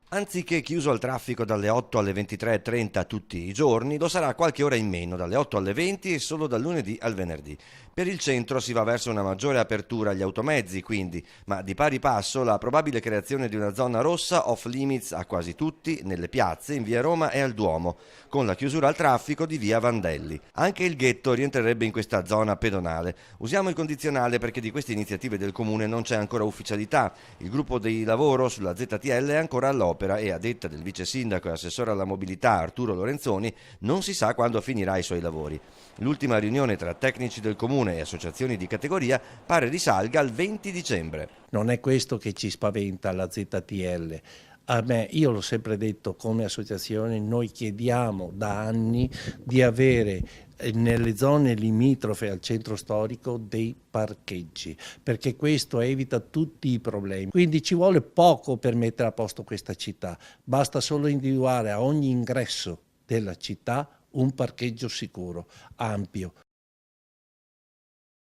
Anziché chiuso al traffico dalle 8 alle 23:30 tutti i giorni, lo sarà qualche ora in meno, dalle 8 alle 20 e solo dal lunedì al venerdì. Per il centro si va verso una maggiore apertura agli automezzi, quindi, ma di pari passo la probabile creazione di una zona rossa off limits a quasi tutti, nelle piazze, in via Roma e al Duomo, con la chiusura al traffico di via Vandelli. Anche il ghetto rientrerebbe in questa zona pedonale. Usiamo il condizionale perché di queste iniziative del comune non c'è ancora ufficialità. Il gruppo di lavoro sulla ZTL è ancora all'opera e a detta del vice sindaco e assessore alla mobilità Arturo Lorenzoni non si sa quando finirà i suoi lavori. L'ultima riunione tra tecnici del comune e associazioni di categoria pare risalga al 20 dicembre. Non è questo che ci spaventa la ZTL. A me, io l'ho sempre detto, come associazione noi chiediamo da anni di avere nelle zone limitrofe al centro storico dei parcheggi, perché questo evita tutti i problemi. Quindi ci vuole poco per mettere a posto questa città, basta solo individuare a ogni ingresso della città un parcheggio sicuro, ampio,